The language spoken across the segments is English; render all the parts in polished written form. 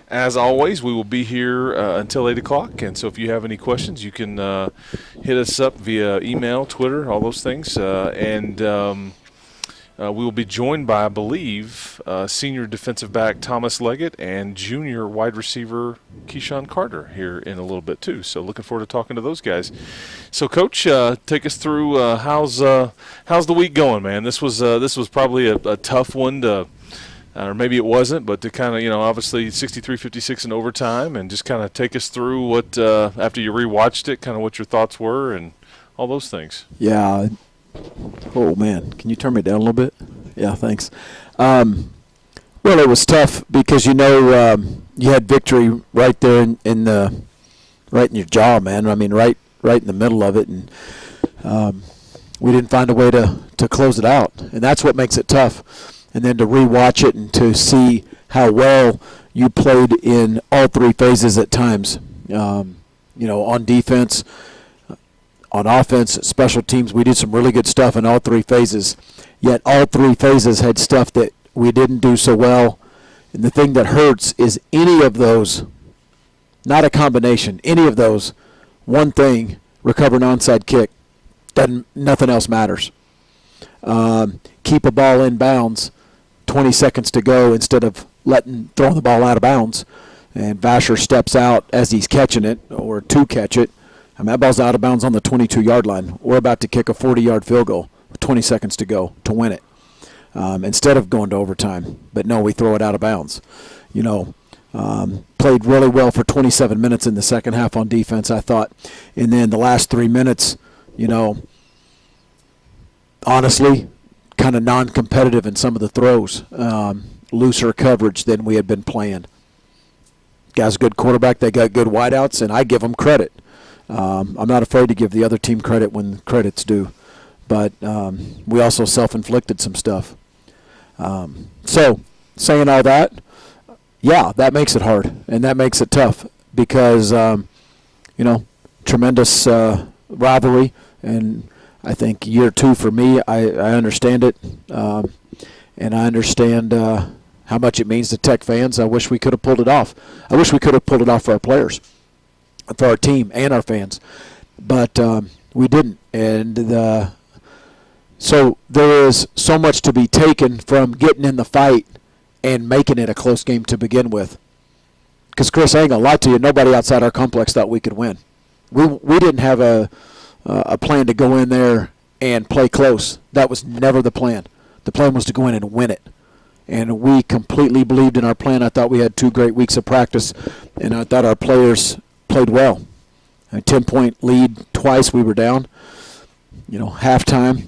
As always, we will be here until 8 o'clock, and so if you have any questions, you can hit us up via email, Twitter, all those things, we will be joined by, I believe, senior defensive back Thomas Leggett and junior wide receiver Keyshawn Carter here in a little bit too. So looking forward to talking to those guys. So, Coach, take us through how's the week going, man? This was probably a tough one to, or maybe it wasn't, but to kind of, obviously 63-56 in overtime, and just kind of take us through what after you rewatched it, kind of what your thoughts were and all those things. Yeah. Oh, man. Can you turn me down a little bit? Yeah, thanks. Well, it was tough because, you had victory right there right in your jaw, man. I mean, right in the middle of it. And we didn't find a way to close it out. And that's what makes it tough. And then to rewatch it and to see how well you played in all three phases at times. On defense, on offense, special teams, we did some really good stuff in all three phases. Yet all three phases had stuff that we didn't do so well. And the thing that hurts is any of those, not a combination, any of those, one thing, recover an onside kick, nothing else matters. Keep a ball in bounds, 20 seconds to go instead of throwing the ball out of bounds. And Vasher steps out as he's catching it or to catch it. I mean, that ball's out of bounds on the 22-yard line. We're about to kick a 40-yard field goal with 20 seconds to go to win it instead of going to overtime. But, no, we throw it out of bounds. Played really well for 27 minutes in the second half on defense, I thought. And then the last 3 minutes, honestly, kind of non-competitive in some of the throws, looser coverage than we had been playing. Guy's a good quarterback. They got good wideouts, and I give them credit. I'm not afraid to give the other team credit when credit's due. But we also self-inflicted some stuff. So, saying all that, yeah, that makes it hard, and that makes it tough because, tremendous rivalry. And I think year two for me, I understand it, and I understand how much it means to Tech fans. I wish we could have pulled it off. I wish we could have pulled it off for our players, for our team and our fans, but we didn't. And so there is so much to be taken from getting in the fight and making it a close game to begin with. Because, Chris, I ain't going to lie to you, nobody outside our complex thought we could win. We didn't have a plan to go in there and play close. That was never the plan. The plan was to go in and win it. And we completely believed in our plan. I thought we had 2 great weeks of practice, and I thought our players played well. A 10-point lead twice we were down. Halftime,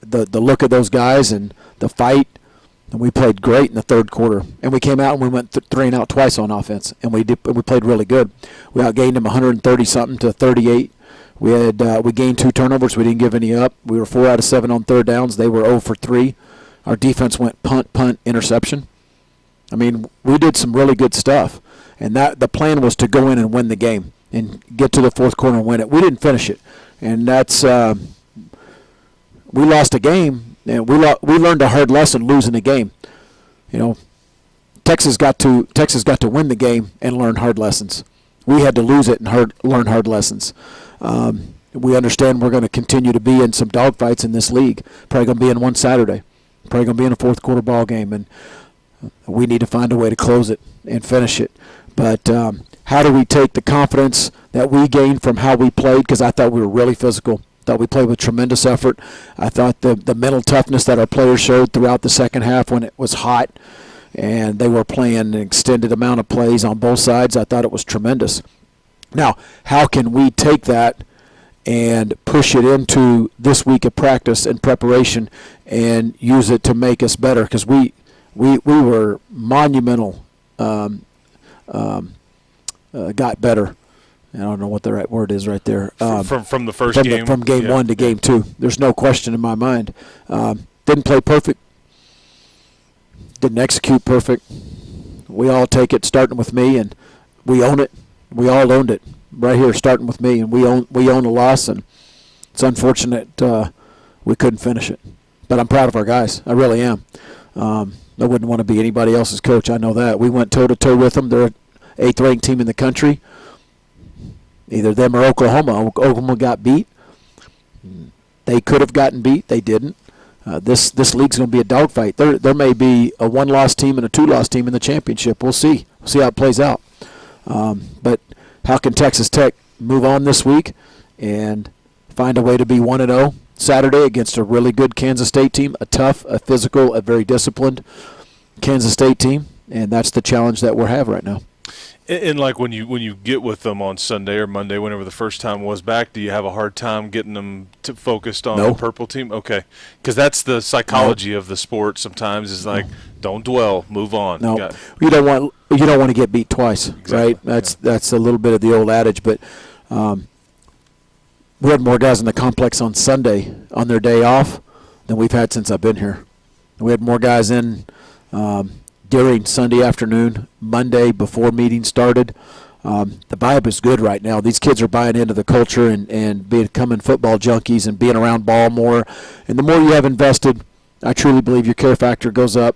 the look of those guys and the fight, and we played great in the third quarter. And we came out and we went 3 and out twice on offense, and we played really good. We outgained them 130-something to 38. We gained 2 turnovers. We didn't give any up. We were 4 out of 7 on third downs. They were 0 for 3. Our defense went punt, interception. I mean, we did some really good stuff. And the plan was to go in and win the game and get to the fourth quarter and win it. We didn't finish it. And that's we lost a game, and we learned a hard lesson losing a game. Texas got to win the game and learn hard lessons. We had to lose it and learn hard lessons. We understand we're going to continue to be in some dogfights in this league. Probably going to be in one Saturday. Probably going to be in a fourth quarter ball game, and we need to find a way to close it and finish it. But how do we take the confidence that we gained from how we played? Because I thought we were really physical. Thought we played with tremendous effort. I thought the mental toughness that our players showed throughout the second half when it was hot and they were playing an extended amount of plays on both sides, I thought it was tremendous. Now, how can we take that and push it into this week of practice and preparation and use it to make us better? Because we were monumental, got better. I don't know what the right word is right there. From the first game? From game 1 to game 2. There's no question in my mind. Didn't play perfect. Didn't execute perfect. We all take it, starting with me, and we own it. We all owned it right here, starting with me, and we own a loss, and it's unfortunate we couldn't finish it. But I'm proud of our guys. I really am. I wouldn't want to be anybody else's coach. I know that. We went toe-to-toe with them. They're 8th-ranked team in the country. Either them or Oklahoma. Oklahoma got beat. They could have gotten beat. They didn't. This league's going to be a dogfight. There may be a 1-loss team and a 2-loss team in the championship. We'll see. We'll see how it plays out. But how can Texas Tech move on this week and find a way to be 1-0 Saturday against a really good Kansas State team, a tough, a physical, a very disciplined Kansas State team, and that's the challenge that we're having right now. And like when you get with them on Sunday or Monday, whenever the first time was back, do you have a hard time getting them focused on the purple team? Okay, because that's the psychology of the sport. Sometimes is like, don't dwell, move on. No, you don't want to get beat twice, right? That's a little bit of the old adage. But we had more guys in the complex on Sunday on their day off than we've had since I've been here. We had more guys in during Sunday afternoon, Monday before meetings started. The vibe is good right now. These kids are buying into the culture and becoming football junkies and being around ball more. And the more you have invested, I truly believe your care factor goes up.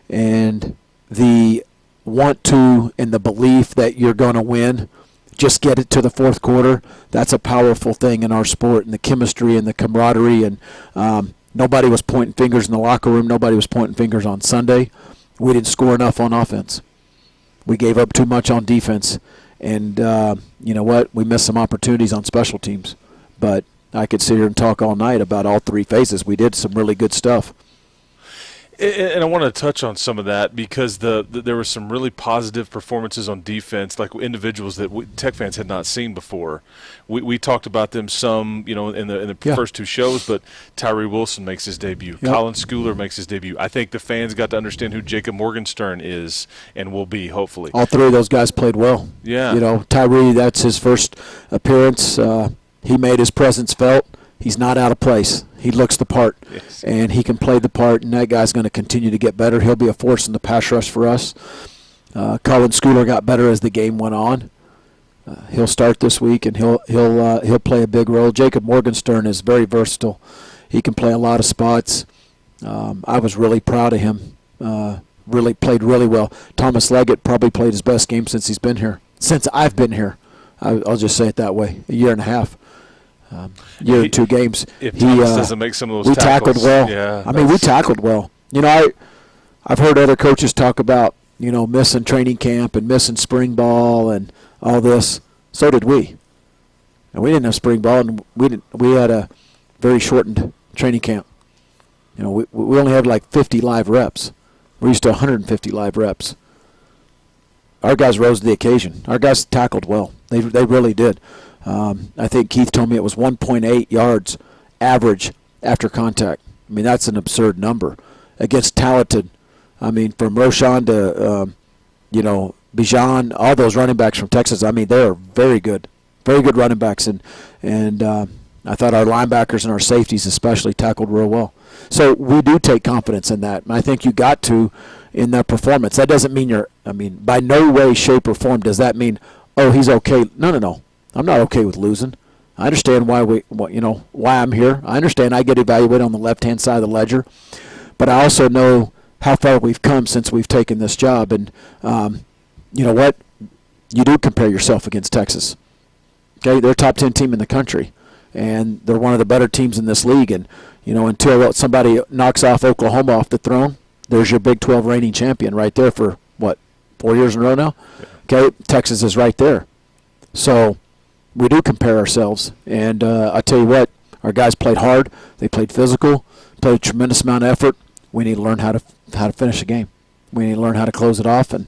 And the want to and the belief that you're going to win, just get it to the fourth quarter, that's a powerful thing in our sport. And the chemistry and the camaraderie. And nobody was pointing fingers in the locker room. Nobody was pointing fingers on Sunday. We didn't score enough on offense. We gave up too much on defense. And you know what? We missed some opportunities on special teams. But I could sit here and talk all night about all three phases. We did some really good stuff. And I want to touch on some of that because there were some really positive performances on defense, like individuals that Tech fans had not seen before. We talked about them some, in the first two shows, but Tyree Wilson makes his debut. Yep. Colin Schooler makes his debut. I think the fans got to understand who Jacob Morgenstern is and will be, hopefully. All three of those guys played well. Yeah. Tyree, that's his first appearance. He made his presence felt. He's not out of place. He looks the part, yes, and he can play the part, and that guy's going to continue to get better. He'll be a force in the pass rush for us. Colin Schooler got better as the game went on. He'll start this week, and he'll play a big role. Jacob Morgenstern is very versatile. He can play a lot of spots. I was really proud of him. Really played really well. Thomas Leggett probably played his best game since he's been here. Since I've been here, I'll just say it that way. A year and a half. Year and 2 games. If Thomas doesn't make some of those tackles. We tackled well. Yeah, we tackled well. I've heard other coaches talk about, missing training camp and missing spring ball and all this. So did we. And we didn't have spring ball, and we had a very shortened training camp. We only had like 50 live reps. We're used to 150 live reps. Our guys rose to the occasion. Our guys tackled well. They really did. I think Keith told me it was 1.8 yards average after contact. I mean, that's an absurd number against talented. I mean, from Roshan to, Bijan, all those running backs from Texas. I mean, they are very good running backs. And I thought our linebackers and our safeties especially tackled real well. So we do take confidence in that. And I think you got to in that performance. That doesn't mean by no way, shape, or form does that mean, oh, he's okay. No. I'm not okay with losing. I understand why I'm here. I understand I get evaluated on the left-hand side of the ledger, but I also know how far we've come since we've taken this job. And you know what? You do compare yourself against Texas. Okay, they're a top 10 team in the country, and they're one of the better teams in this league. And until somebody knocks off Oklahoma off the throne, there's your Big 12 reigning champion right there for 4 years in a row now. Yeah. Okay, Texas is right there. So we do compare ourselves, and I tell you what, our guys played hard. They played physical, played a tremendous amount of effort. We need to learn how to finish a game. We need to learn how to close it off, and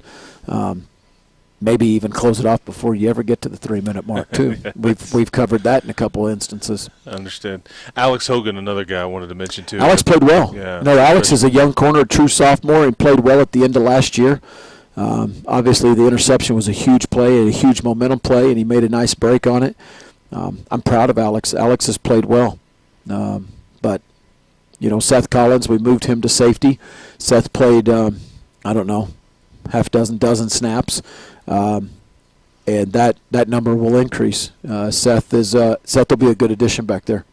maybe even close it off before you ever get to the 3-minute mark too. Yes. We've covered that in a couple of instances. I understand. Alex Hogan, another guy I wanted to mention too. Alex played well. Yeah. Alex is a young corner, true sophomore, and played well at the end of last year. Obviously, the interception was a huge play, a huge momentum play, and he made a nice break on it. I'm proud of Alex. Alex has played well. But, Seth Collins, we moved him to safety. Seth played, half dozen snaps. And that number will increase. Seth will be a good addition back there.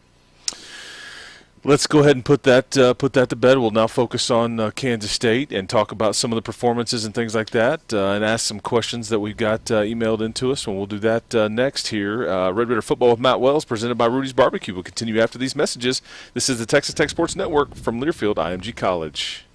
Let's go ahead and put that to bed. We'll now focus on Kansas State and talk about some of the performances and things like that, and ask some questions that we've got emailed into us. And we'll do that next here. Red Raider Football with Matt Wells, presented by Rudy's Barbecue. We'll continue after these messages. This is the Texas Tech Sports Network from Learfield IMG College.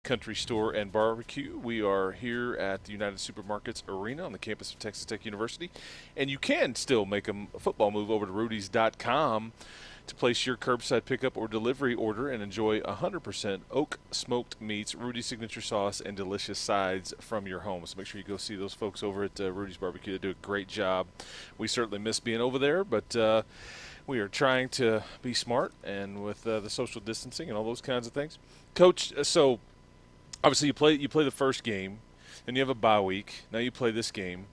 Country Store and Barbecue. We are here at the United Supermarkets Arena on the campus of Texas Tech University. And you can still make a football move over to Rudy's.com to place your curbside pickup or delivery order and enjoy 100% oak smoked meats, Rudy's signature sauce, and delicious sides from your home. So make sure you go see those folks over at Rudy's Barbecue. They do a great job. We certainly miss being over there, but we are trying to be smart and with the social distancing and all those kinds of things. Coach, so obviously you play the first game. Then you have a bye week. Now you play this game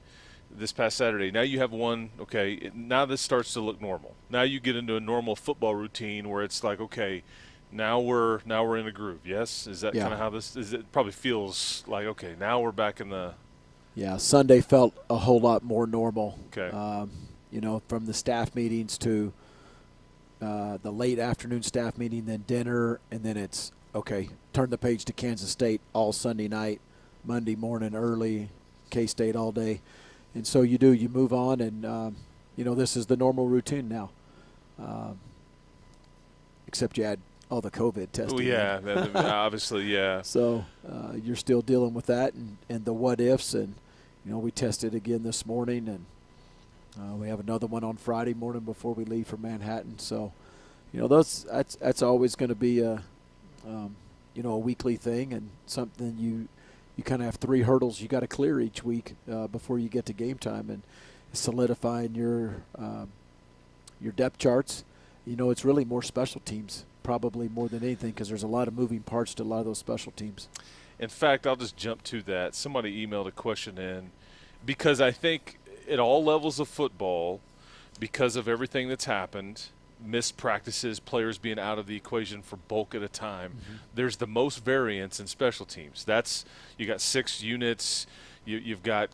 this past Saturday. Now you have one. Okay, now this starts to look normal. Now you get into a normal football routine where it's like, okay, now we're in a groove. Yes, is that Yeah. kind of how this is? It probably feels like, okay, now we're back in the. Yeah, Sunday felt a whole lot more normal. Okay. From the staff meetings to the late afternoon staff meeting, then dinner, and then it's, okay, turn the page to Kansas State all Sunday night, Monday morning early, K-State all day. And so you move on, and, this is the normal routine now. Except you add all the COVID testing. Oh, yeah, obviously, yeah. So you're still dealing with that and the what-ifs. And, we tested again this morning, and we have another one on Friday morning before we leave for Manhattan. So, that's always going to be a weekly thing, and something you kind of have 3 hurdles you got to clear each week before you get to game time, and solidifying your depth charts. It's really more special teams, probably more than anything, because there's a lot of moving parts to a lot of those special teams. In fact, I'll just jump to that. Somebody emailed a question in, because I think at all levels of football, because of everything that's happened, missed practices, players being out of the equation for bulk at a time, there's the most variance in special teams. You got 6 units, you've got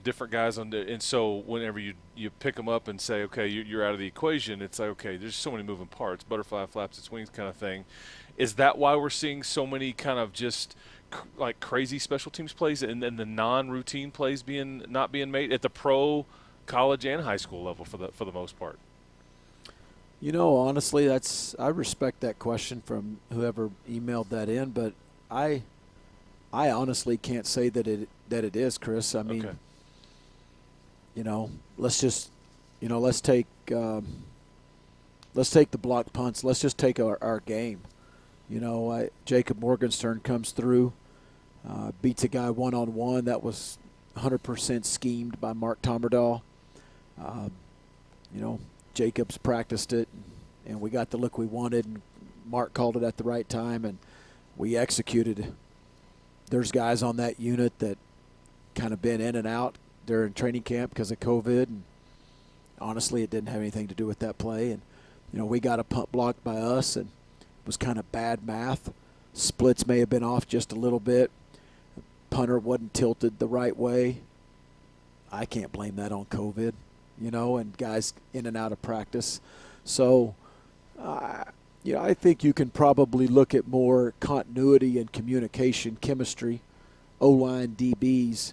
different guys on the, and so whenever you pick them up and say, okay, you're out of the equation, it's like, okay, there's so many moving parts, butterfly flaps its wings kind of thing. Is that why we're seeing so many kind of just like crazy special teams plays and the non-routine plays not being made at the pro, college, and high school level for the most part? Honestly, I respect that question from whoever emailed that in, but I honestly can't say that it is, Chris. I mean, okay. Let's just, let's take the block punts. Let's just take our game. Jacob Morgenstern comes through, beats a guy one-on-one. That was 100% schemed by Mark Tomerdahl. Jacobs practiced it, and we got the look we wanted, and Mark called it at the right time, and we executed. There's guys on that unit that kind of been in and out during training camp because of COVID, and honestly, it didn't have anything to do with that play. And, we got a punt blocked by us, and it was kind of bad math. Splits may have been off just a little bit. Punter wasn't tilted the right way. I can't blame that on COVID. And guys in and out of practice. So, I think you can probably look at more continuity and communication, chemistry, O-line, DBs,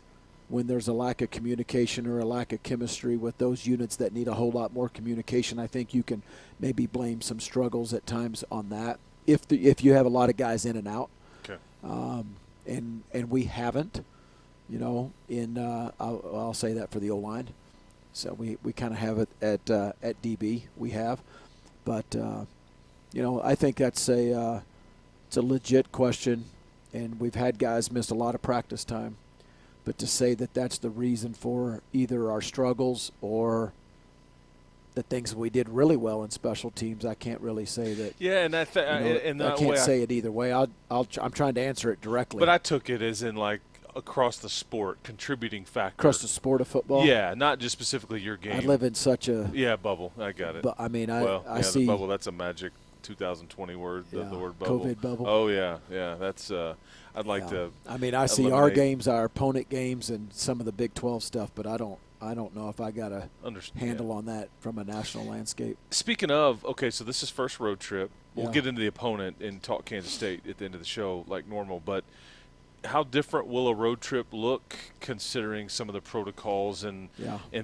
when there's a lack of communication or a lack of chemistry with those units that need a whole lot more communication. I think you can maybe blame some struggles at times on that if you have a lot of guys in and out. Okay. And we haven't, I'll say that for the O-line. So we kind of have it at DB. We have, but I think that's it's a legit question, and we've had guys miss a lot of practice time. But to say that that's the reason for either our struggles or the things we did really well in special teams, I can't really say that. Yeah, and I can't say it either way. I'm trying to answer it directly. But I took it as in like across the sport, contributing factor. Across the sport of football? Yeah, not just specifically your game. I live in such a bubble. I got it. But I mean, I see see the bubble. That's a magic 2020 word. Yeah, the word bubble. COVID bubble. Oh yeah. That's. I'd like to. I mean, I see our games, our opponent games, and some of the Big 12 stuff, but I don't know if I got a handle on that from a national landscape. Speaking of, okay, so this is first road trip. We'll Yeah. get into the opponent and talk Kansas State at the end of the show like normal, but how different will a road trip look considering some of the protocols and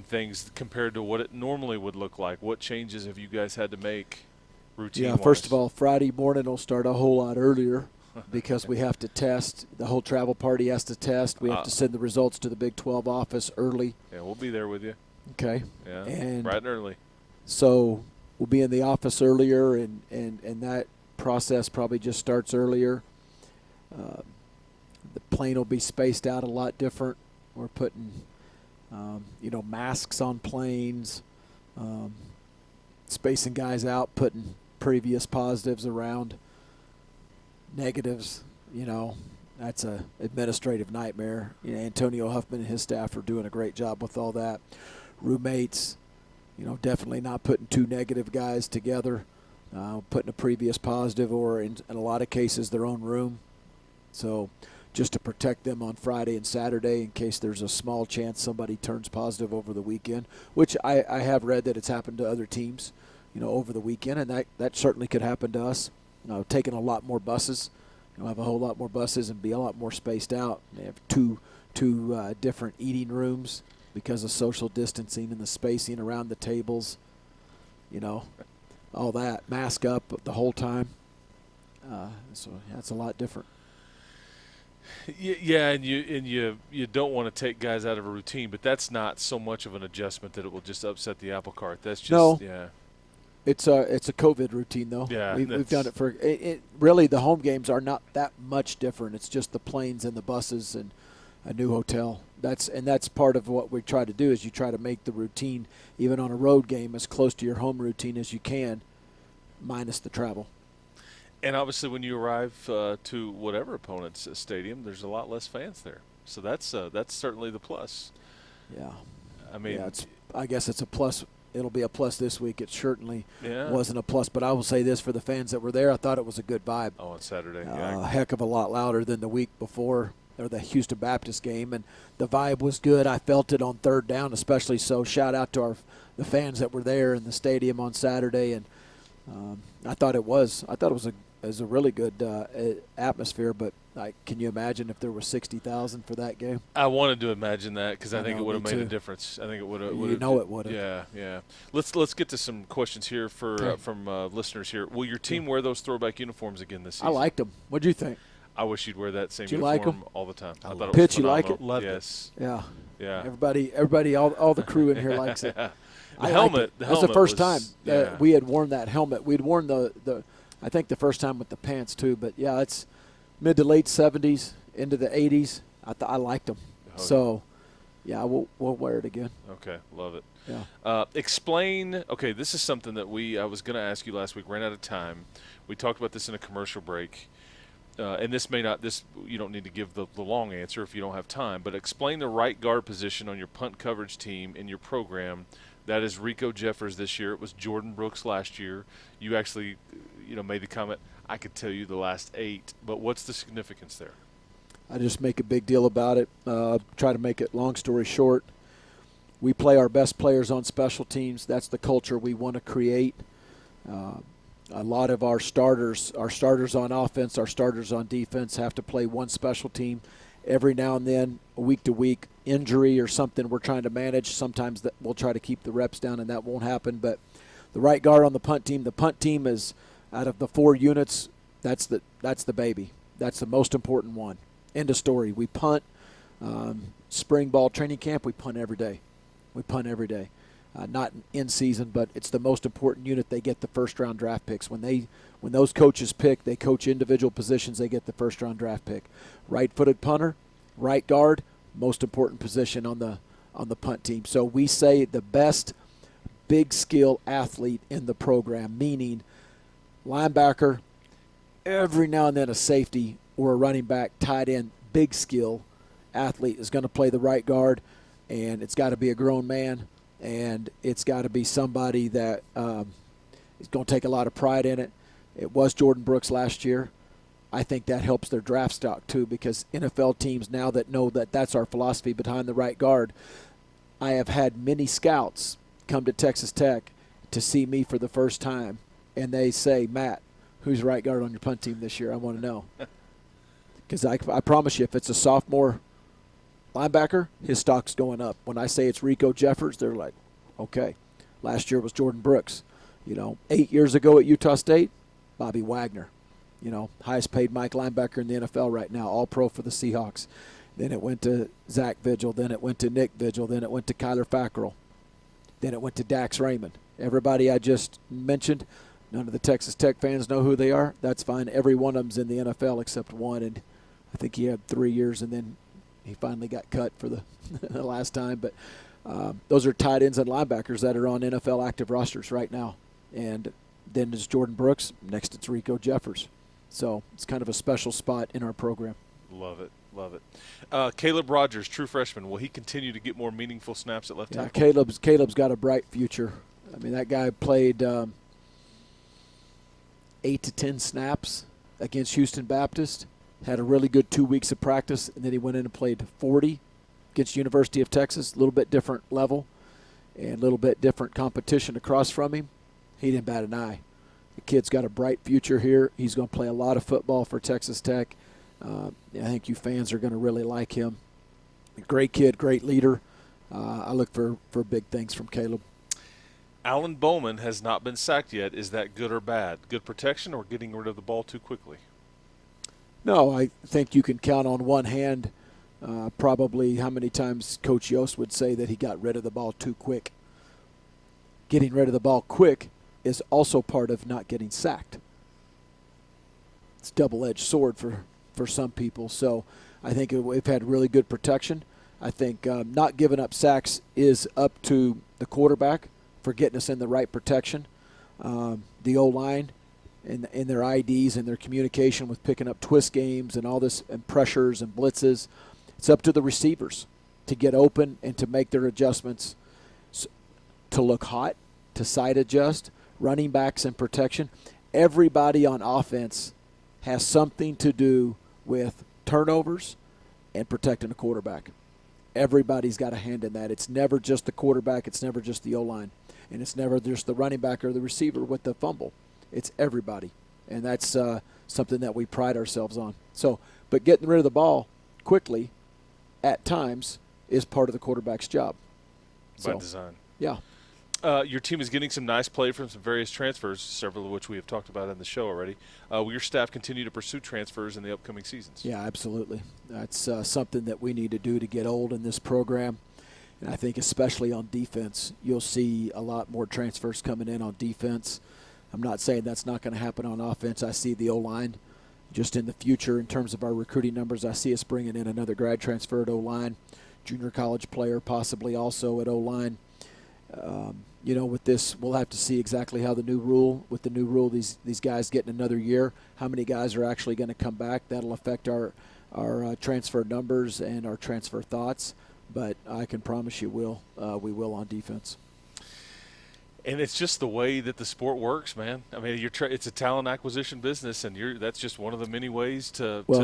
things compared to what it normally would look like? What changes have you guys had to make routine-wise? Yeah, first of all, Friday morning will start a whole lot earlier because we have to test. The whole travel party has to test. We have to send the results to the Big 12 office early. Yeah, we'll be there with you. Okay. Yeah, and bright and early. So we'll be in the office earlier, and that process probably just starts earlier. The plane will be spaced out a lot different. We're putting, masks on planes, spacing guys out, putting previous positives around negatives, That's a administrative nightmare. Antonio Huffman and his staff are doing a great job with all that. Roommates, definitely not putting two negative guys together, putting a previous positive or in a lot of cases their own room. So just to protect them on Friday and Saturday in case there's a small chance somebody turns positive over the weekend, which I have read that it's happened to other teams, over the weekend, and that certainly could happen to us. Taking a lot more buses. Have a whole lot more buses and be a lot more spaced out. They have two different eating rooms because of social distancing and the spacing around the tables. All that. Mask up the whole time. So it's a lot different. Yeah, and you don't want to take guys out of a routine, but that's not so much of an adjustment that it will just upset the apple cart. That's just yeah. It's a COVID routine though. Yeah, we've done it for it. Really, the home games are not that much different. It's just the planes and the buses and a new hotel. That's part of what we try to do is you try to make the routine, even on a road game, as close to your home routine as you can, minus the travel. And obviously, when you arrive to whatever opponent's stadium, there's a lot less fans there. So that's certainly the plus. Yeah, I mean, I guess it's a plus. It'll be a plus this week. It certainly yeah. wasn't a plus, but I will say this for the fans that were there, I thought it was a good vibe. Oh, on Saturday, A heck of a lot louder than the week before, or the Houston Baptist game, and the vibe was good. I felt it on third down especially, so shout out to the fans that were there in the stadium on Saturday, and I thought it was a really good atmosphere, but can you imagine if there were 60,000 for that game? I wanted to imagine that because I think it would have made a difference. I think it would have. It would have. Yeah. Let's get to some questions here from listeners here. Will your team wear those throwback uniforms again this season? I liked them. What'd you think? I wish you'd wear that same Did you uniform like 'em? all the time. I thought it was Pitch, phenomenal. you like it? Loved yes. it. Yeah. Yeah. Everybody, all the crew in here likes it. The I helmet. liked it. That's the first time yeah. we had worn that helmet. We'd worn the I think the first time with the pants too. But yeah, it's mid to late 70s into the 80s. I liked them. Oh, so yeah, we'll wear it again. Okay, love it. Yeah. Explain. Okay, this is something that I was going to ask you last week. Ran out of time. We talked about this in a commercial break. And this you don't need to give the long answer if you don't have time, but explain the right guard position on your punt coverage team in your program. That is Rico Jeffers this year. It was Jordan Brooks last year. You actually, made the comment, I could tell you the last 8, but what's the significance there? I just make a big deal about it. Try to make it long story short. We play our best players on special teams. That's the culture we want to create. A lot of our starters on offense, our starters on defense have to play one special team every now and then, week to week. Injury or something we're trying to manage. Sometimes we'll try to keep the reps down, and that won't happen. But the right guard on the punt team is out of the 4 units. That's the baby. That's the most important one. End of story. We punt. Spring ball training camp, we punt every day. Not in season, but it's the most important unit. They get the first-round draft picks. When those coaches pick, they coach individual positions, they get the first-round draft pick. Right-footed punter, right guard, most important position on the punt team. So we say the best big skill athlete in the program, meaning linebacker, every now and then a safety or a running back, tight end, big skill athlete is going to play the right guard, and it's got to be a grown man. And it's got to be somebody that is going to take a lot of pride in it. It was Jordan Brooks last year. I think that helps their draft stock too, because NFL teams now that know that that's our philosophy behind the right guard. I have had many scouts come to Texas Tech to see me for the first time, and they say, Matt, who's right guard on your punt team this year? I want to know. Because I promise you, if it's a sophomore linebacker, his stock's going up. When I say it's Rico Jeffers, they're like, okay. Last year was Jordan Brooks. 8 years ago at Utah State, Bobby Wagner. Highest paid Mike linebacker in the NFL right now, all pro for the Seahawks. Then it went to Zach Vigil. Then it went to Nick Vigil. Then it went to Kyler Fackrell. Then it went to Dax Raymond. Everybody I just mentioned, none of the Texas Tech fans know who they are. That's fine. Every one of them's in the NFL except one, and I think he had 3 years, and then he finally got cut for the last time. But those are tight ends and linebackers that are on NFL active rosters right now. And then there's Jordan Brooks. Next it's Rico Jeffers. So it's kind of a special spot in our program. Love it. Love it. Caleb Rogers, true freshman. Will he continue to get more meaningful snaps at left Yeah, tackle? Caleb's got a bright future. I mean, that guy played 8 to 10 snaps against Houston Baptist. Had a really good 2 weeks of practice, and then he went in and played 40 against University of Texas. A little bit different level and a little bit different competition across from him. He didn't bat an eye. The kid's got a bright future here. He's going to play a lot of football for Texas Tech. I think you fans are going to really like him. Great kid, great leader. I look for big things from Caleb. Alan Bowman has not been sacked yet. Is that good or bad? Good protection or getting rid of the ball too quickly? No, I think you can count on one hand probably how many times Coach Yost would say that he got rid of the ball too quick. Getting rid of the ball quick is also part of not getting sacked. It's a double-edged sword for some people. So I think we've had really good protection. I think not giving up sacks is up to the quarterback for getting us in the right protection. The O-line and their IDs and their communication with picking up twist games and all this and pressures and blitzes. It's up to the receivers to get open and to make their adjustments to look hot, to side adjust, running backs and protection. Everybody on offense has something to do with turnovers and protecting the quarterback. Everybody's got a hand in that. It's never just the quarterback. It's never just the O-line. And it's never just the running back or the receiver with the fumble. It's everybody. And that's something that we pride ourselves on. So, but getting rid of the ball quickly at times is part of the quarterback's job. By design. Yeah. Your team is getting some nice play from some various transfers, several of which we have talked about in the show already. Will your staff continue to pursue transfers in the upcoming seasons? Yeah, absolutely. That's something that we need to do to get old in this program. And I think especially on defense, you'll see a lot more transfers coming in on defense. I'm not saying that's not going to happen on offense. I see the O-line just in the future in terms of our recruiting numbers. I see us bringing in another grad transfer at O-line, junior college player possibly also at O-line. With this, we'll have to see exactly how with the new rule, these guys getting another year, how many guys are actually going to come back. That'll affect our transfer numbers and our transfer thoughts. But I can promise you we will on defense. And it's just the way that the sport works, man. I mean, it's a talent acquisition business, and that's just one of the many ways to. Well,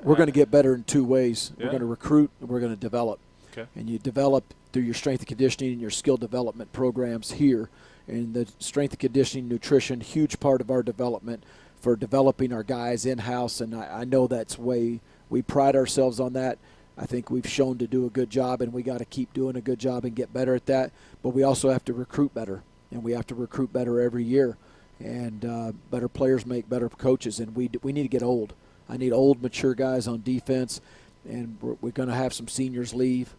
we're going to get better in two ways. Yeah. We're going to recruit, and we're going to develop. Okay. And you develop through your strength and conditioning and your skill development programs here. And the strength and conditioning, nutrition, huge part of our development for developing our guys in-house. And I know that's way we pride ourselves on that. I think we've shown to do a good job, and we got to keep doing a good job and get better at that. But we also have to recruit better, and we have to recruit better every year. And better players make better coaches, and we need to get old. I need old, mature guys on defense, and we're going to have some seniors leave.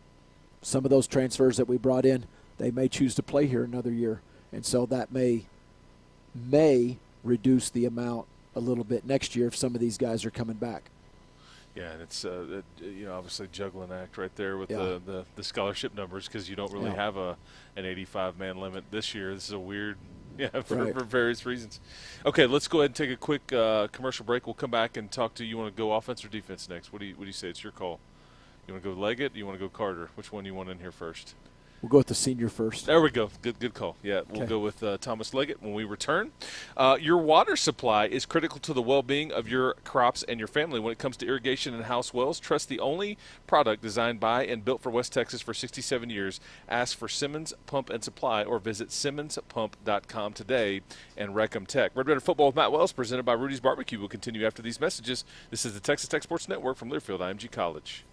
Some of those transfers that we brought in, they may choose to play here another year, and so that may reduce the amount a little bit next year if some of these guys are coming back. Yeah, and it's obviously juggling act right there with Yeah. the scholarship numbers because you don't really have an 85-man limit this year. This is a weird, for various reasons. Okay, let's go ahead and take a quick commercial break. We'll come back and talk to you. Want to go offense or defense next? What do you say? It's your call. You want to go Leggett? Or you want to go Carter? Which one do you want in here first? We'll go with the senior first. There we go. Good call. Yeah, we'll go with Thomas Leggett when we return. Your water supply is critical to the well-being of your crops and your family. When it comes to irrigation and house wells, trust the only product designed by and built for West Texas for 67 years. Ask for Simmons Pump and Supply or visit SimmonsPump.com today and Reckham Tech. Red Raider Football with Matt Wells, presented by Rudy's Barbecue, will continue after these messages. This is the Texas Tech Sports Network from Learfield IMG College.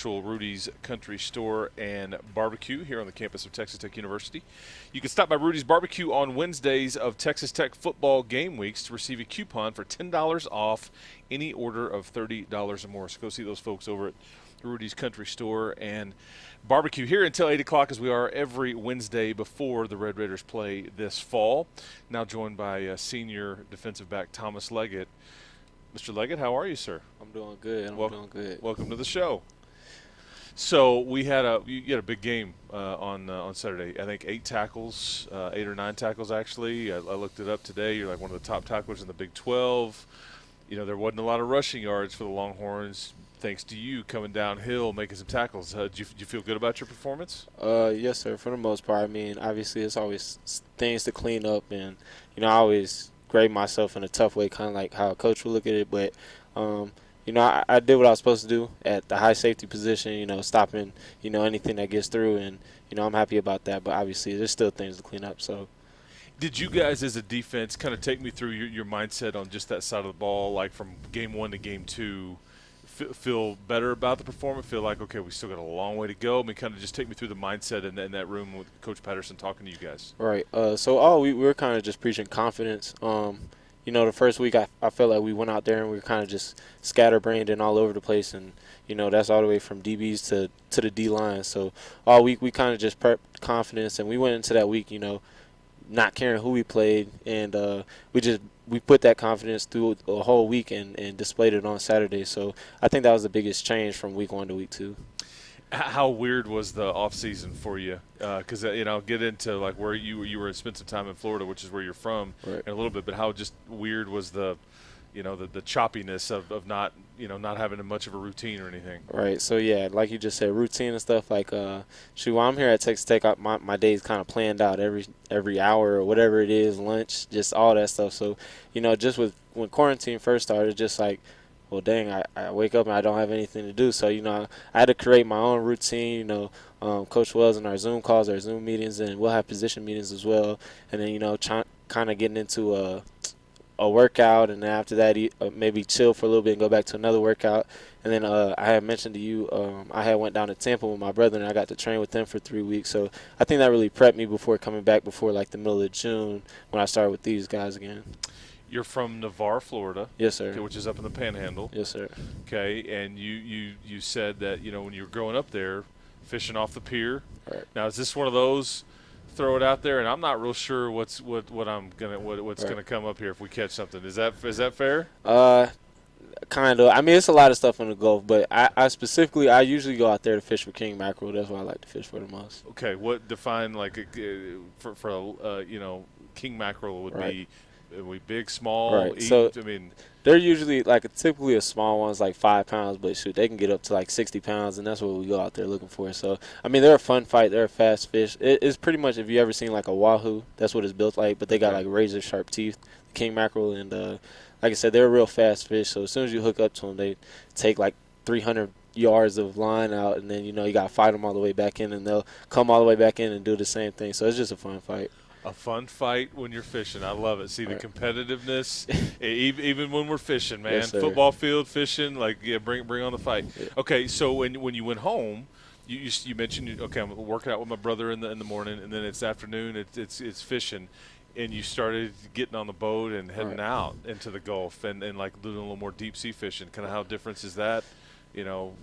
virtual Rudy's Country Store and Barbecue here on the campus of Texas Tech University. You can stop by Rudy's Barbecue on Wednesdays of Texas Tech football game weeks to receive a coupon for $10 off any order of $30 or more. So go see those folks over at Rudy's Country Store and Barbecue here until 8 o'clock, as we are every Wednesday before the Red Raiders play this fall. Now joined by senior defensive back Thomas Leggett. Mr. Leggett, how are you, sir? I'm doing good. I'm doing good. Welcome to the show. So you had a big game on Saturday. I think 8 tackles, 8 or 9 tackles actually. I looked it up today. You're like one of the top tacklers in the Big 12. You know, there wasn't a lot of rushing yards for the Longhorns, thanks to you coming downhill, making some tackles. Did you feel good about your performance? Yes, sir. For the most part. I mean, obviously, it's always things to clean up, and I always grade myself in a tough way, kind of like how a coach would look at it. But I did what I was supposed to do at the high safety position. Stopping anything that gets through, and I'm happy about that. But obviously, there's still things to clean up. So. Did you guys, as a defense, kind of take me through your mindset on just that side of the ball, like from game 1 to game 2? Feel better about the performance? Feel like, okay, we still got a long way to go? I mean, kind of just take me through the mindset in that room with Coach Patterson talking to you guys. Right. We were kind of just preaching confidence. The first week I felt like we went out there and we were kind of just scatterbrained and all over the place, and that's all the way from DBs to the D line. So all week we kind of just prepped confidence, and we went into that week, not caring who we played, and we put that confidence through a whole week and displayed it on Saturday. So I think that was the biggest change from week 1 to week 2. How weird was the off season for you? Because get into like where you were spent some time in Florida, which is where you're from, right, in a little bit. But how just weird was the choppiness of not having much of a routine or anything? Right. So yeah, like you just said, routine and stuff. Like while I'm here at Texas Tech, my day's kind of planned out every hour or whatever it is, lunch, just all that stuff. So just when quarantine first started, just like, well, dang, I wake up and I don't have anything to do. So I had to create my own routine. Coach Wells in our Zoom calls, our Zoom meetings, and we'll have position meetings as well. And then kind of getting into a workout, and then after that maybe chill for a little bit and go back to another workout. And then I had mentioned to you I had went down to Tampa with my brother, and I got to train with them for 3 weeks. So I think that really prepped me before coming back before like the middle of June when I started with these guys again. You're from Navarre, Florida. Yes, sir. Okay, which is up in the Panhandle. Yes, sir. Okay, and you said that when you were growing up there, fishing off the pier. Right. Now, is this one of those? Throw it out there, and I'm not real sure what's gonna come up here if we catch something. Is that fair? Kind of. I mean, it's a lot of stuff in the Gulf, but I usually go out there to fish for king mackerel. That's what I like to fish for the most. Okay, what define like for king mackerel would right. be? Are we big, small? Right. So they're usually typically a small one's like 5 pounds, but shoot, they can get up to like 60 pounds, and that's what we go out there looking for. So I mean, they're a fun fight. They're a fast fish. It's pretty much, if you ever seen like a wahoo, that's what it's built like. But they got like razor sharp teeth, the king mackerel, and like I said, they're a real fast fish. So as soon as you hook up to them, they take like 300 yards of line out, and then you got to fight them all the way back in, and they'll come all the way back in and do the same thing. So it's just a fun fight. A fun fight when you're fishing. I love it. See the competitiveness, even when we're fishing, man. Yes, football field fishing, bring on the fight. Yeah. Okay, so when you went home, you mentioned I'm working out with my brother in the morning, and then it's afternoon. It's fishing, and you started getting on the boat and heading out into the Gulf and like doing a little more deep sea fishing. Kind of how different is that?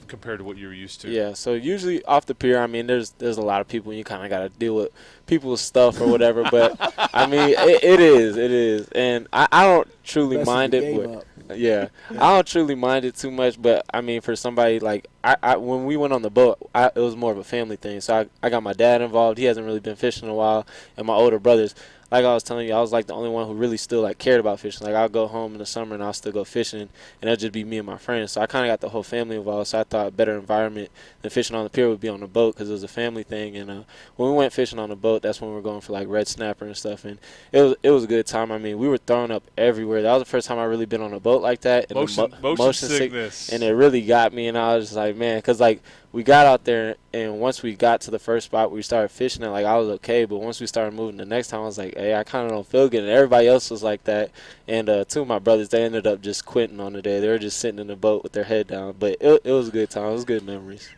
Compared to what you're used to. Yeah, so usually off the pier, I mean, there's a lot of people, and you kind of got to deal with people's stuff or whatever. But I mean, it is, and I don't truly mind it. Yeah, I don't truly mind it too much. But I mean, for somebody like I when we went on the boat, it was more of a family thing. So I got my dad involved. He hasn't really been fishing in a while, and my older brothers. Like I was telling you, I was like the only one who really still like cared about fishing. Like I'll go home in the summer and I'll still go fishing, and it'll just be me and my friends. So I kind of got the whole family involved. So I thought a better environment than fishing on the pier would be on the boat, because it was a family thing. And when we went fishing on the boat, that's when we were going for like red snapper and stuff. And it was a good time. I mean, we were throwing up everywhere. That was the first time I really been on a boat like that. And motion sickness. And it really got me. And I was just like, man, because like we got out there, and once we got to the first spot, we started fishing it. Like, I was okay, but once we started moving the next time, I was like, hey, I kind of don't feel good. And everybody else was like that. And two of my brothers, they ended up just quitting on the day. They were just sitting in the boat with their head down. But it was a good time. It was good memories.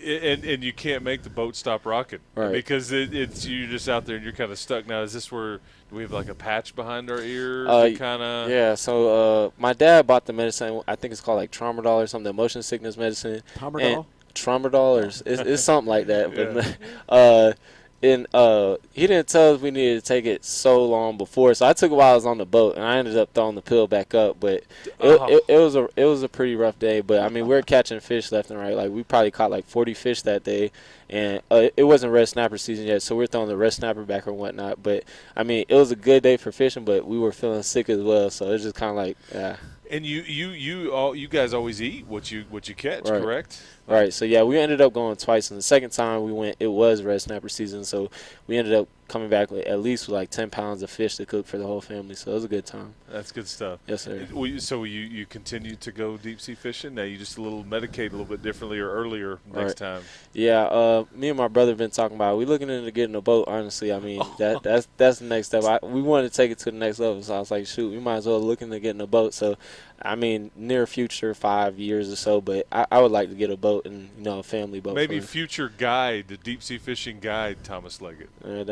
And you can't make the boat stop rocking, Right. because it's you're just out there and you're kind of stuck. Now, is this where do we have like a patch behind our ear? Kind of. Yeah, so my dad bought the medicine. I think it's called like tramadol or something, motion sickness medicine. Tramadol? Tramadol, or it's something like that. Yeah. But he didn't tell us we needed to take it so long before. So I took it while I was on the boat, and I ended up throwing the pill back up. But it was a pretty rough day. But I mean, we were catching fish left and right. Like, we probably caught like 40 fish that day, and it wasn't red snapper season yet, so we were throwing the red snapper back or whatnot. But I mean, it was a good day for fishing, but we were feeling sick as well. So it's just kind of like, yeah. And you guys always eat what you catch, Right. correct? Right, so yeah, we ended up going twice, and the second time we went, it was red snapper season, so we ended up coming back with at least with like 10 pounds of fish to cook for the whole family, so it was a good time. That's good stuff. Yes, sir. So you continue to go deep sea fishing? Now you just medicate a little bit differently or earlier next time? Yeah, me and my brother have been talking about it. We looking into getting a boat, honestly. I mean, that's the next step. We wanted to take it to the next level, so I was like, shoot, we might as well look into getting a boat. So, I mean, near future, 5 years or so, but I would like to get a boat and, a family boat. Maybe future guide, the deep sea fishing guide, Thomas Leggett. There you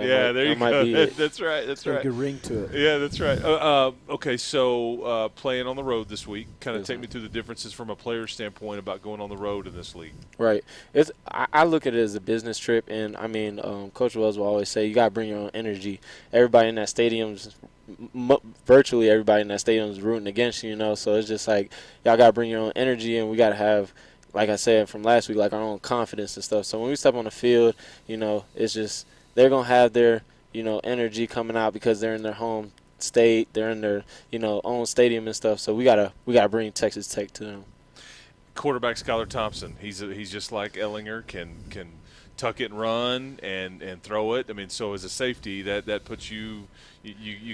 go. That's right. There's a good ring to it. Yeah, that's right. Okay, so playing on the road this week, kind of take me through the differences from a player standpoint about going on the road in this league. Right. I look at it as a business trip, and I mean, Coach Wells will always say you got to bring your own energy. Everybody in that stadium's virtually everybody in that stadium is rooting against you, so it's just like y'all got to bring your own energy, and we got to have, like I said from last week, like our own confidence and stuff. So when we step on the field, it's just they're going to have their, energy coming out because they're in their home state, they're in their, own stadium and stuff. So we got to bring Texas Tech to them. Quarterback Skylar Thompson, he's just like Ellinger, can tuck it and run and throw it. I mean, so as a safety, that puts you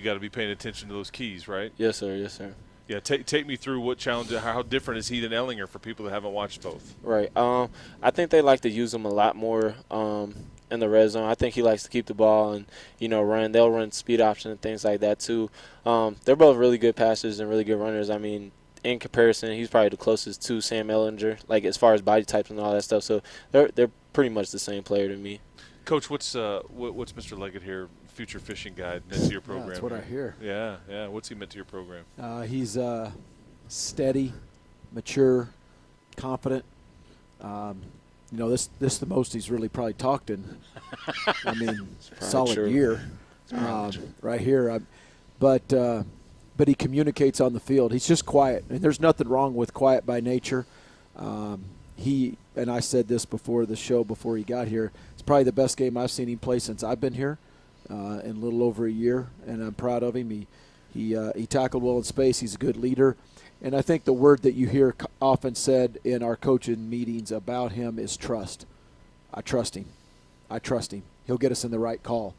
got to be paying attention to those keys, right? Yes, sir. Yes, sir. Yeah, take me through what challenge, how different is he than Ellinger for people that haven't watched both? Right. I think they like to use him a lot more in the red zone. I think he likes to keep the ball and, run. They'll run speed option and things like that too. They're both really good passers and really good runners. I mean, in comparison, he's probably the closest to Sam Ellinger, like as far as body types and all that stuff. So they're pretty much the same player to me. Coach, what's Mr. Leggett here, future fishing guide, meant to your program? That's what I hear. Yeah. What's he meant to your program? He's steady, mature, confident. This is the most he's really probably talked in. I mean, solid true. year right here. But he communicates on the field. He's just quiet, and there's nothing wrong with quiet by nature. And I said this before the show, before he got here, it's probably the best game I've seen him play since I've been here in a little over a year, and I'm proud of him. He tackled well in space. He's a good leader. And I think the word that you hear often said in our coaching meetings about him is trust. I trust him. I trust him. He'll get us in the right call.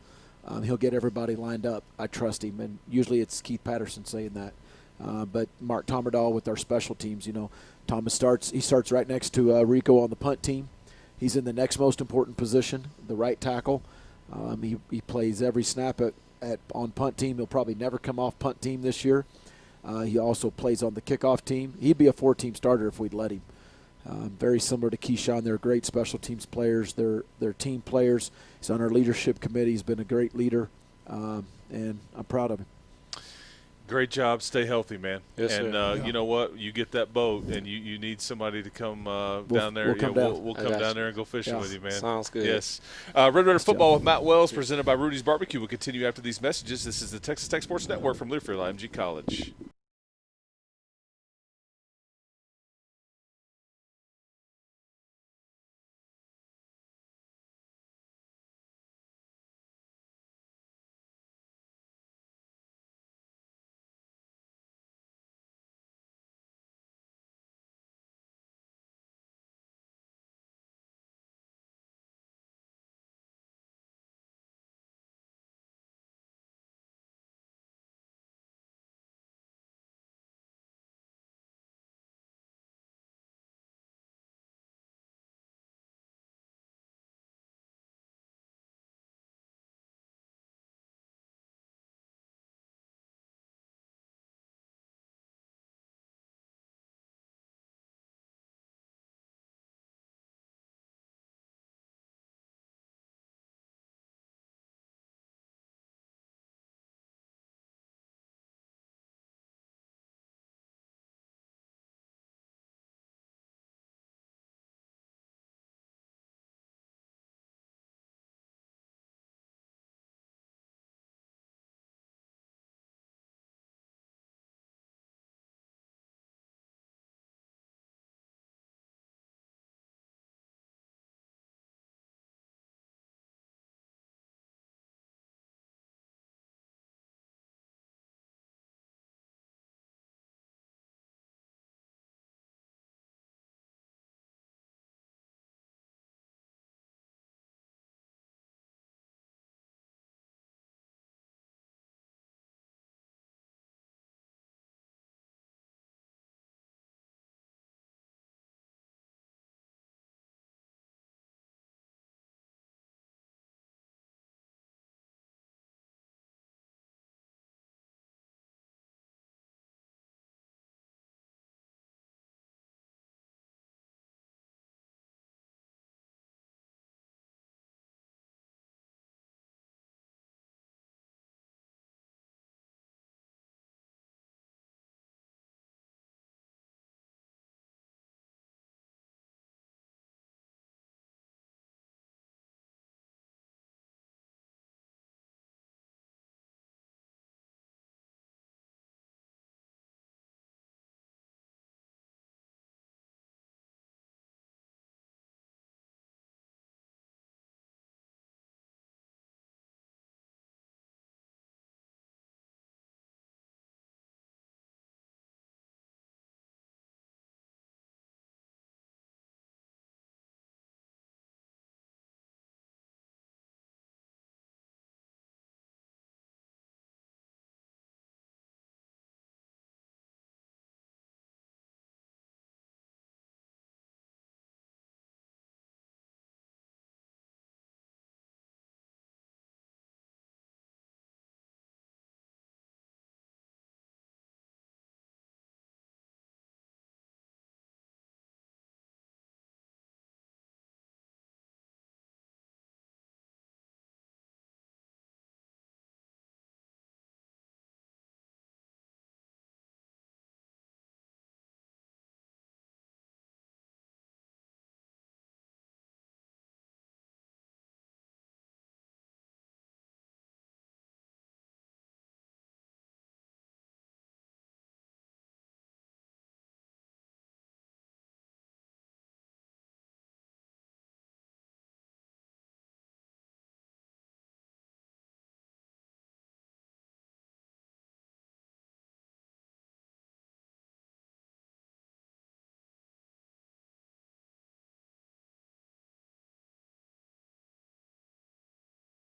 He'll get everybody lined up. I trust him. And usually it's Keith Patterson saying that. But Mark Tommerdahl with our special teams, Thomas starts right next to Rico on the punt team. He's in the next most important position, the right tackle. He plays every snap on punt team. He'll probably never come off punt team this year. He also plays on the kickoff team. He'd be a 4-team starter if we'd let him. Very similar to Keyshawn. They're great special teams players. They're team players. He's on our leadership committee. He's been a great leader, and I'm proud of him. Great job. Stay healthy, man. Yes, and sir. You know what? You get that boat, and you need somebody to come down there. We'll come down. We'll come down there and go fishing with you, man. Sounds good. Yes. Red Raider Football with Matt Wells, presented by Rudy's Barbecue. We'll continue after these messages. This is the Texas Tech Sports Network from Learfield IMG College.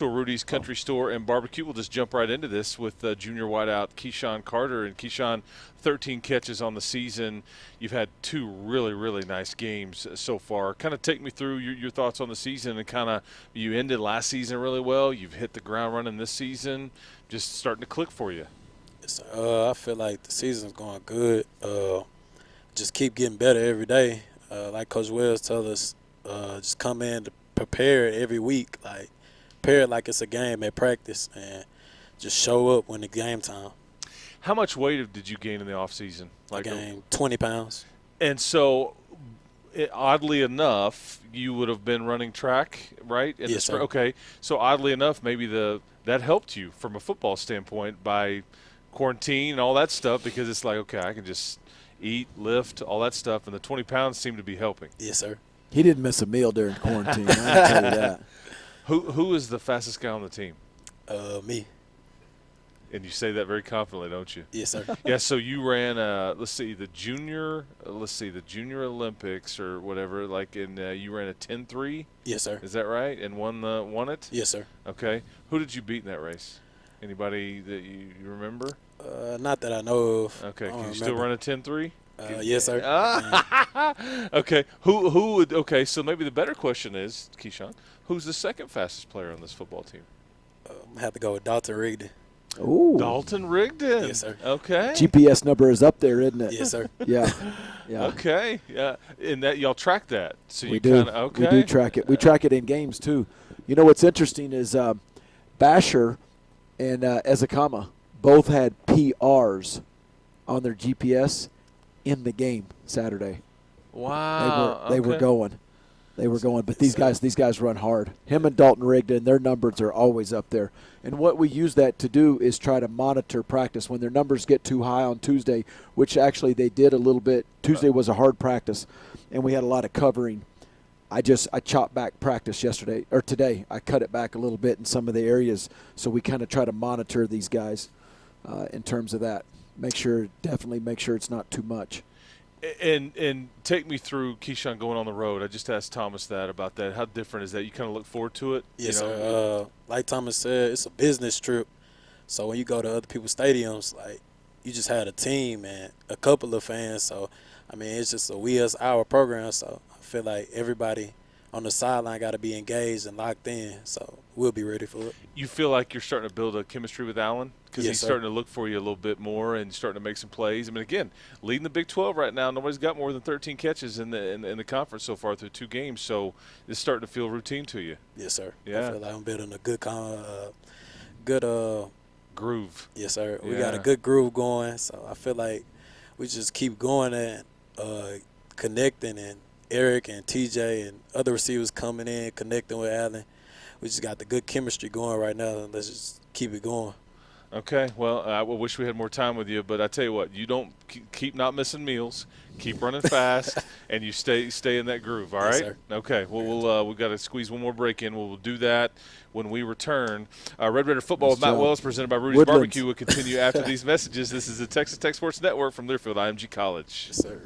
Rudy's Country Store and Barbecue. We'll just jump right into this with junior wideout Keyshawn Carter. And Keyshawn, 13 catches on the season. You've had 2 really, really nice games so far. Kind of take me through your thoughts on the season, and kind of, you ended last season really well. You've hit the ground running this season. Just starting to click for you. I feel like the season's going good. Just keep getting better every day. Like Coach Wells tells us, just come in to prepare it every week. Like, prepare it like it's a game at practice, and just show up when it's game time. How much weight did you gain in the off season? I gained 20 pounds. And so, oddly enough, you would have been running track, right? Yes, sir. Okay. So oddly enough, maybe that helped you from a football standpoint by quarantine and all that stuff, because it's like, okay, I can just eat, lift, all that stuff, and the 20 pounds seemed to be helping. Yes, sir. He didn't miss a meal during quarantine. I can tell you that. Who is the fastest guy on the team? Me. And you say that very confidently, don't you? Yes, sir. Yeah. So you ran, the junior Olympics or whatever. Like you ran a 10.3. Yes, sir. Is that right? And won it. Yes, sir. Okay. Who did you beat in that race? Anybody that you remember? Not that I know of. Okay. I Can you don't still remember. run a 10.3? Yes, sir. Okay. Who would? Okay. So maybe the better question is, Keyshawn, who's the second fastest player on this football team? I have to go with Dalton Rigdon. Ooh. Dalton Rigdon. Yes, sir. Okay. GPS number is up there, isn't it? Yes, sir. Yeah. Yeah. Okay. Yeah. And that y'all track that. So We you do. kinda, okay. We do track it. We track it in games too. You know what's interesting is Basher and Ezekama both had PRs on their GPS in the game Saturday. Wow. They were going. They were going. But these guys run hard. Him and Dalton Rigdon, their numbers are always up there. And what we use that to do is try to monitor practice. When their numbers get too high on Tuesday, which actually they did a little bit. Tuesday was a hard practice, and we had a lot of covering. I chopped back practice today. I cut it back a little bit in some of the areas, so we kind of try to monitor these guys in terms of that. Definitely make sure it's not too much. And take me through Keyshawn going on the road. I just asked Thomas about that. How different is that? You kind of look forward to it? Yes, sir. Like Thomas said, it's a business trip. So when you go to other people's stadiums, like, you just had a team and a couple of fans. So, I mean, it's just our program. So I feel like everybody on the sideline got to be engaged and locked in. So we'll be ready for it. You feel like you're starting to build a chemistry with Allen? Because Yes, he's sir. starting to look for you a little bit more and starting to make some plays. I mean, again, leading the Big 12 right now. Nobody's got more than 13 catches in the conference so far through 2 games. So it's starting to feel routine to you. Yes, sir. Yeah. I feel like I'm building a good Groove. yes, sir. We Yeah. got a good groove going. So I feel like we just keep going and connecting, and Eric and TJ and other receivers coming in, connecting with Allen. We just got the good chemistry going right now. Let's just keep it going. Okay, well, I wish we had more time with you, but I tell you what, you don't keep not missing meals, keep running fast, and you stay in that groove. All Yes, right? sir. Okay. Well, we've got to squeeze one more break in. We'll do that when we return. Red Raider Football with Matt job. Wells, presented by Rudy's Woodlands. Barbecue, will continue after these messages. This is the Texas Tech Sports Network from Learfield IMG College. Yes, sir.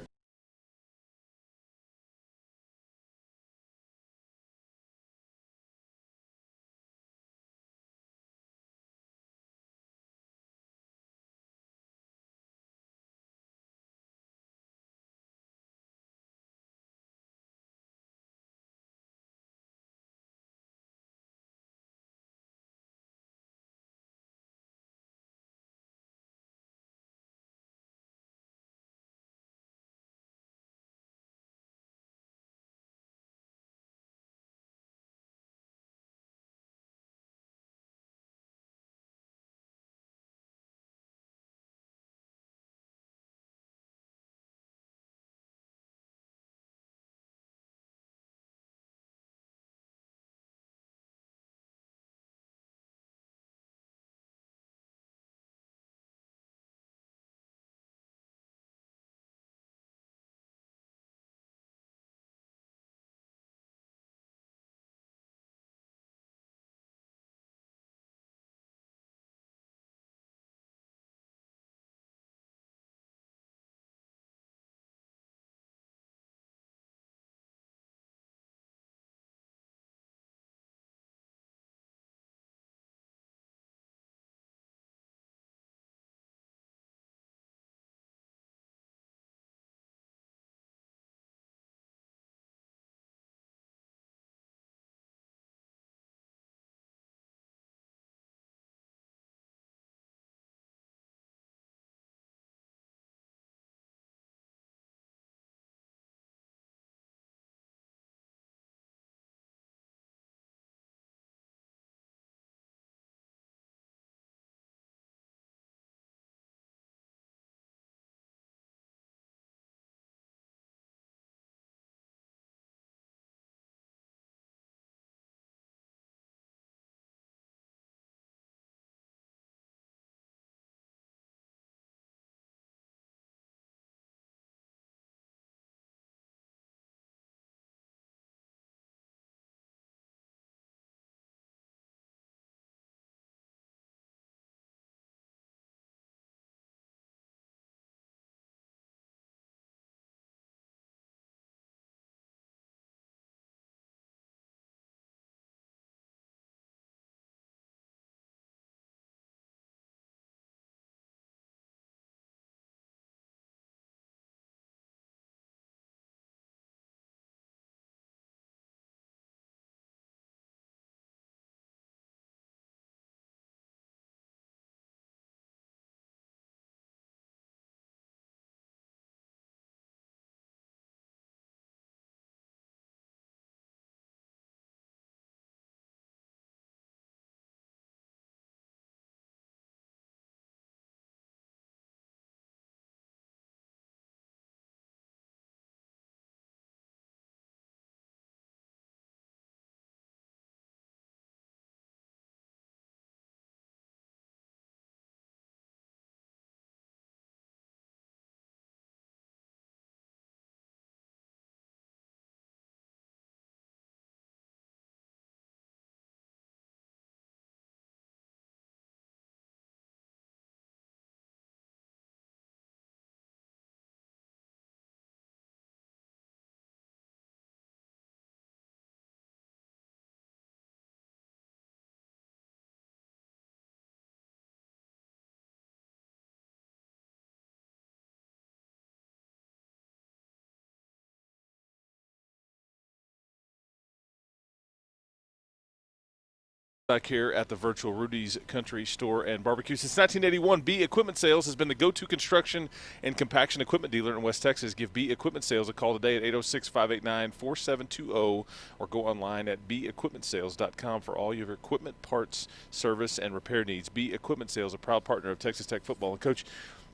Back here at the virtual Rudy's Country Store and Barbecue. Since 1981, B Equipment Sales has been the go-to construction and compaction equipment dealer in West Texas. Give B Equipment Sales a call today at 806-589-4720 or go online at bequipmentsales.com for all your equipment parts, service, and repair needs. B Equipment Sales, a proud partner of Texas Tech football. And, Coach,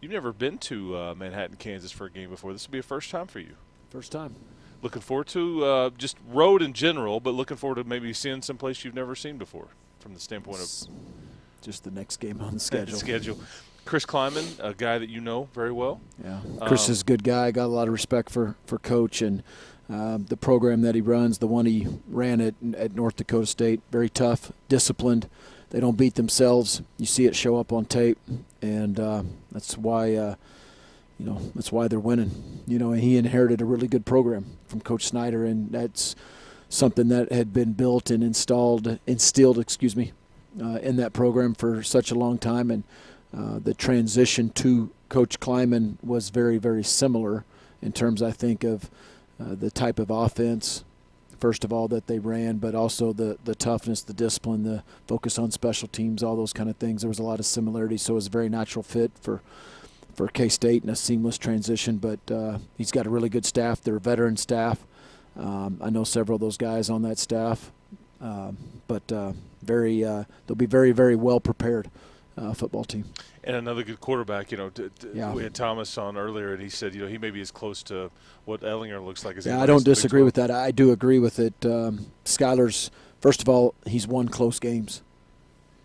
you've never been to Manhattan, Kansas for a game before. This will be a first time for you. First time. Looking forward to just road in general, but looking forward to maybe seeing some place you've never seen before from the standpoint of just the next game on the schedule. Chris Kleiman, a guy that you know very well. Yeah, Chris is a good guy. Got a lot of respect for Coach and the program that he runs, the one he ran at North Dakota State. Very tough, disciplined. They don't beat themselves. You see it show up on tape, and that's why that's why they're winning. And he inherited a really good program from Coach Snyder, and that's something that had been built and instilled, in that program for such a long time. And the transition to Coach Kleiman was very, very similar in terms, I think, of the type of offense, first of all, that they ran, but also the toughness, the discipline, the focus on special teams, all those kind of things. There was a lot of similarities, so it was a very natural fit for K-State and a seamless transition. But he's got a really good staff. They're a veteran staff. I know several of those guys on that staff, but they'll be very, very well prepared football team. And another good quarterback. We had Thomas on earlier, and he said, he may be as close to what Ellinger looks like as. Yeah, I don't disagree with that. I do agree with it. Skylar's, first of all, he's won close games.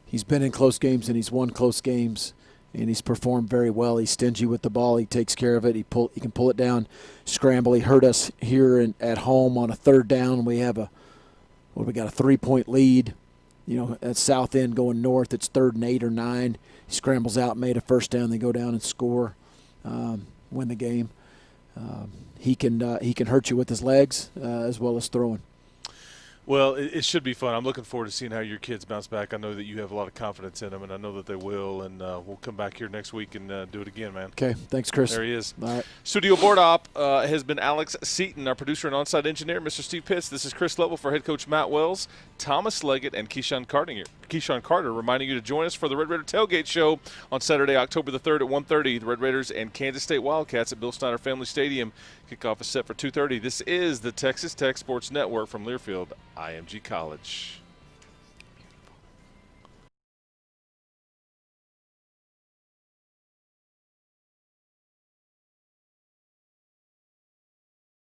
He's been in close games, and he's won close games. And he's performed very well. He's stingy with the ball. He takes care of it. He can pull it down, scramble. He hurt us here at home on a third down. We got a 3-point lead. At south end going north, it's 3rd and 8 or 9. He scrambles out, made a first down. They go down and score, win the game. He can hurt you with his legs as well as throwing. Well, it should be fun. I'm looking forward to seeing how your kids bounce back. I know that you have a lot of confidence in them, and I know that they will. And we'll come back here next week and do it again, man. Okay. Thanks, Chris. There he is. All right. Studio board op has been Alex Seaton, our producer and on-site engineer, Mr. Steve Pitts. This is Chris Lovell for head coach Matt Wells, Thomas Leggett, and Keyshawn Carter reminding you to join us for the Red Raider Tailgate Show on Saturday, October the 3rd at 1:30. The Red Raiders and Kansas State Wildcats at Bill Snyder Family Stadium. Kickoff is set for 2:30. This is the Texas Tech Sports Network from Learfield, IMG College.